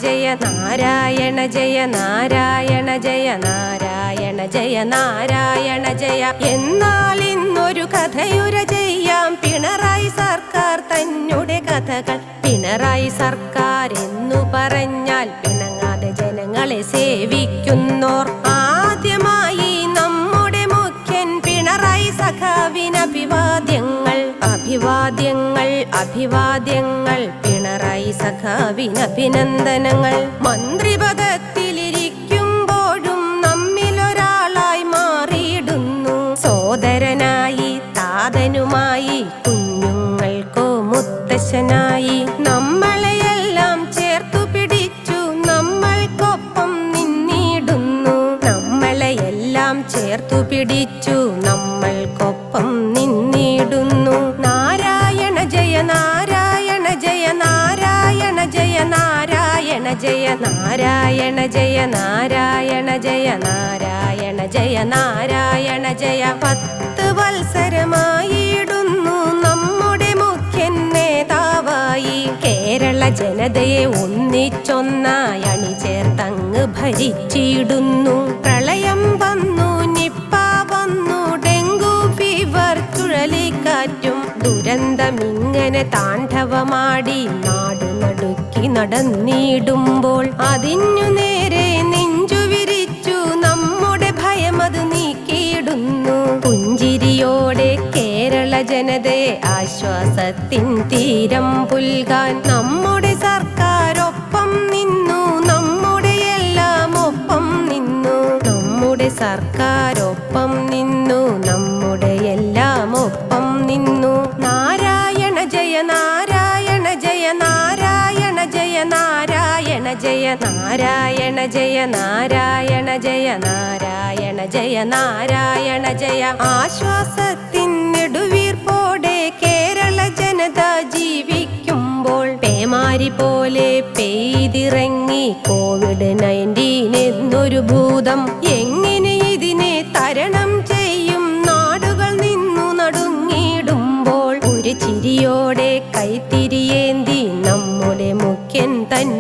ജയ നാരായണ ജയ നാരായണ ജയ നാരായണ ജയ നാരായണ ജയ. എന്നാൽ ഇന്നൊരു കഥയുര ചെയ്യാം പിണറായി സർക്കാർ തന്നെ കഥകൾ. പിണറായി സർക്കാർ എന്നു പറഞ്ഞാൽ പിണങ്ങാതെ ജനങ്ങളെ സേവിക്കുന്നോർ. ആദ്യമായി നമ്മുടെ മുഖ്യൻ പിണറായി സഖാവിന് അഭിവാദ്യങ്ങൾ. അഭിവാദ്യങ്ങൾ അഭിവാദ്യങ്ങൾ പിണറായി സഖാവിന് അഭിനന്ദനങ്ങൾ. മന്ത്രിപദത്തിലിരിക്കുമ്പോഴും നമ്മിലൊരാളായി മാറിയിടുന്നു. സോദരനായി താതനുമായി കുഞ്ഞുങ്ങൾക്കോ മുത്തശ്ശനായി നമ്മളെയെല്ലാം ചേർത്തു പിടിച്ചു നമ്മൾക്കൊപ്പം നിന്നിടുന്നു. നമ്മളെയെല്ലാം ചേർത്തു പിടിച്ചു നമ്മൾക്കൊപ്പം നിന്നിടുന്നു. നാരായണ ജയ നാരായണ ജയ നാരായണ ജയ നാരായണ ജയ നാരായണ ജയ നാരായണ ജയ നാരായണ ജയ നാരായണ ജയ. 10 വത്സരമായിടുന്നു നമ്മുടെ മുഖ്യൻ നേതാവായി. കേരള ജനതയെ ഒന്നിച്ചൊന്നായി അണിചേർത്തങ്ങ് ഭരിച്ചിടുന്നു. പ്രളയം വന്നു, നിപ്പ വന്നു, ഡെങ്കു ഫീവർ, ചുഴലിക്കാറ്റും ദുരന്തമിങ്ങനെ താണ്ഡവമാടി നാടു നടുക്കി നടന്നിടുമ്പോൾ അതിനു നേരെ നെഞ്ചു വിരിച്ചു നമ്മുടെ ഭയമത് നീക്കിയിടുന്നു. പുഞ്ചിരിയോടെ കേരള ജനതയെ ആശ്വാസത്തിൻ തീരം പുൽകാൻ നമ്മുടെ സർക്കാരൊപ്പം നിന്നു. നമ്മുടെ എല്ലാം ഒപ്പം നിന്നു. നമ്മുടെ സർക്കാരൊപ്പം നിന്നു. നമ്മുടെ എല്ലാം ഒപ്പം നിന്നു. നാരായണ ജയ നാരായണ ജയ നാരായണ ജയ നാരായണ ജയ നാരായണ ജയ നാരായണ ജയ നാരായണ ജയ നാരായണ ജയ. ആശ്വാസത്തിൻ നെടുവീർപ്പോടെ കേരള ജനത ജീവിക്കുമ്പോൾ പേമാരി പോലെ പെയ്തിറങ്ങി COVID-19 എന്നൊരു ഭൂതം. എങ്ങനെ ഇതിനെ തരണം ചെയ്യും? നാടുകൾ നിന്നു നടുങ്ങിടുമ്പോൾ ഒരു ചിരിയോടെ കൈത്തിരിയേന്തി നമ്മുടെ മുഖ്യൻ തന്നെ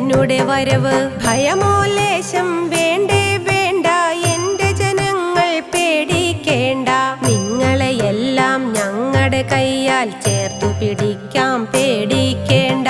വരവ്. ഭയമോ ലേശം വേണ്ടേ വേണ്ട, എന്റെ ജനങ്ങൾ പേടിക്കേണ്ട. നിങ്ങളെയെല്ലാം ഞങ്ങളുടെ കൈയാൽ ചേർത്തു പിടിക്കാം, പേടിക്കേണ്ട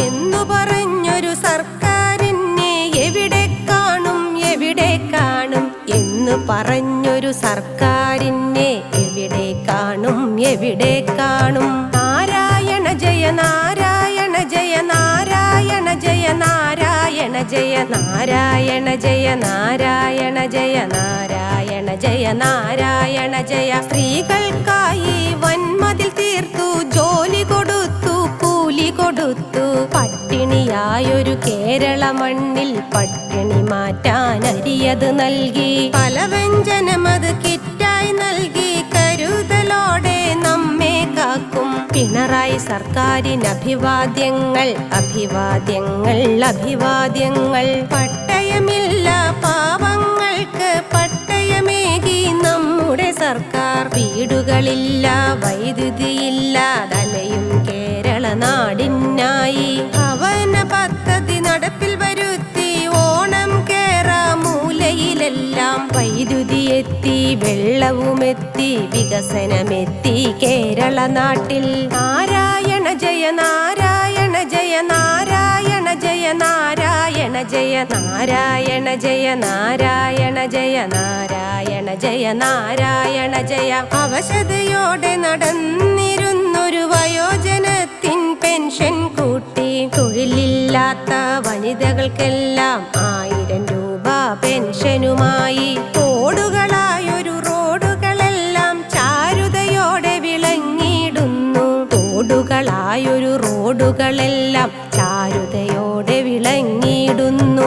എന്നു പറഞ്ഞൊരു സർക്കാരിനെ എവിടെ കാണും എവിടെ കാണും എന്ന് പറഞ്ഞൊരു സർക്കാരിനെ എവിടെ കാണും എവിടെ കാണും. നാരായണ ജയ നാരായണ ജയ നാരായണ ജയ നാരായണ ജയ നാരായണ ജയ നാരായണ ജയ നാരായണ ജയ നാരായണ ജയ. സ്ത്രീകൾക്കായി വൻമതിൽ തീർത്തു, ജോലി കൊടുത്തു, കൂലി കൊടുത്തു. പട്ടിണിയായൊരു കേരള മണ്ണിൽ പട്ടിണി മാറ്റാൻ അരിയത് നൽകി. പലവ്യഞ്ജനമത് കിറ്റായി നൽകി കരുതലോടെ നമ്മെ കാക്കും. പിണറായി സർക്കാരിന് അഭിവാദ്യങ്ങൾ അഭിവാദ്യങ്ങൾ അഭിവാദ്യങ്ങൾ. പട്ടയമില്ല പാവങ്ങൾക്ക് പട്ടയമേകി നമ്മുടെ സർക്കാർ. വീടുകളില്ല, വൈദ്യുതിയില്ല, തലയും കേരള നാടിനായി. ഭവന പദ്ധതി നടപ്പിൽ വരുത്തി, ഓണം കേറാ മൂലയിലെല്ലാം. വൈദ്യുതി എത്തി, വെള്ളവുമെത്തി, വികസനമെത്തി കേരള നാട്ടിൽ. നാരായണ ജയ നാരായണ ജയ നാരായണ ജയ നാരായണ ജയ നാരായണ ജയ നാരായണ ജയ നാരായണ ജയ നാരായണ ജയ. അവശതയോടെ നടന്നിരുന്നൊരു വയോജനത്തിൻ പെൻഷൻ കൂട്ടി. തൊഴിലില്ലാത്ത വനിതകൾക്കെല്ലാം 1000 രൂപ പെൻഷനുമായി. തോടുകളായൊരു റോഡുകളെല്ലാം ചാരുതയോടെ വിളങ്ങിടുന്നു. തോടുകളായൊരു റോഡുകളെല്ലാം ചാരുതയോടെ വിളങ്ങിടുന്നു.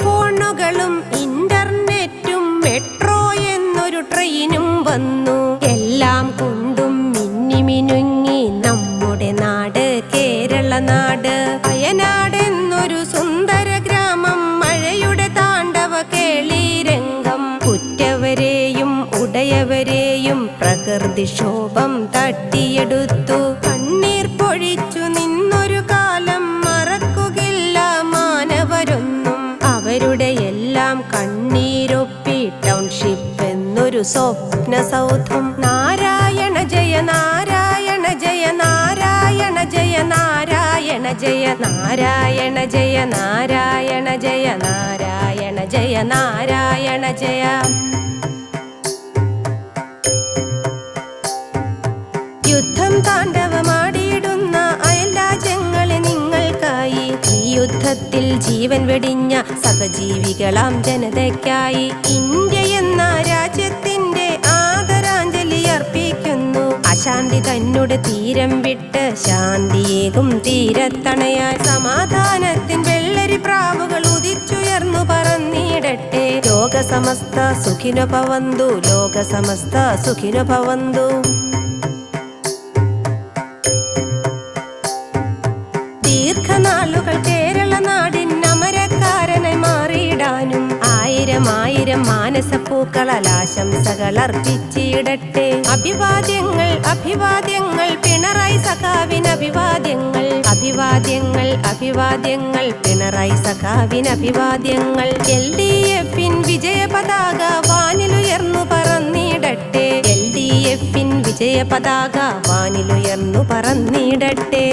ഫോണുകളും ഇന്റർനെറ്റും മെട്രോ എന്നൊരു ട്രെയിനും വന്നു. എല്ലാം കൊണ്ടും മിന്നി മിനുങ്ങി നമ്മുടെ നാട് കേരള നാട്. വയനാട് എന്നൊരു സുന്ദര ഗ്രാമം, മഴയുടെ താണ്ഡവ കേളീരംഗം. കുറ്റവരെയും ഉടയവരെയും പ്രകൃതിക്ഷോഭം തട്ടിയെടുത്തു. കണ്ണീർ പൊഴിച്ചു നിന്നൊരു കാലം മറക്കുകയില്ല മാനവരൊന്നും. ഒരു സ്വപ്ന സൗധം. നാരായണ ജയ നാരായണ ജയ നാരായണ ജയ നാരായണ ജയ നാരായണ ജയ നാരായണ ജയ നാരായണ ജയ നാരായണ ജയ. യുദ്ധം താണ്ഡവമാടിയിടുന്ന അയൽ രാജ്യങ്ങളെ നിങ്ങൾക്കായി, ഈ യുദ്ധത്തിൽ ജീവൻ വെടിഞ്ഞ സഹജീവികളാം ജനതയ്ക്കായി ഇന്ത്യ എന്ന രാജ്യത്തിന്റെ ആദരാഞ്ജലി അർപ്പിക്കുന്നു. അശാന്തി തന്നോട് തീരം വിട്ട് ശാന്തിയേകും തീരത്തണയാൻ സമാധാനത്തിൻ വെള്ളരി പ്രാവുകൾ ഉദിച്ചുയർന്നു പറന്നിടട്ടെ. ലോകസമസ്ത സുഖിനോ ഭവന്തു, ലോകസമസ്ത സുഖിനോ ഭവന്തു. ദീർഘനാളുകൾ കേരള നാടിൻ അമരക്കാരനായി മാറിയിടാനും ആയിരം ആയിരം മാനസപ്പൂക്കളാൽ ആശംസകൾ അർപ്പിച്ചിടട്ടെ. അഭിവാദ്യങ്ങൾ അഭിവാദ്യങ്ങൾ പിണറായി സഖാവിന് അഭിവാദ്യങ്ങൾ, അഭിവാദ്യങ്ങൾ അഭിവാദ്യങ്ങൾ പിണറായി സഖാവിന് അഭിവാദ്യങ്ങൾ. LDF-ൻ വിജയ പതാക വാനിലുയർന്നു പറന്നിടട്ടെ, LDF-ൻ വിജയ പതാക വാനിലുയർന്നു പറന്നിടട്ടെ.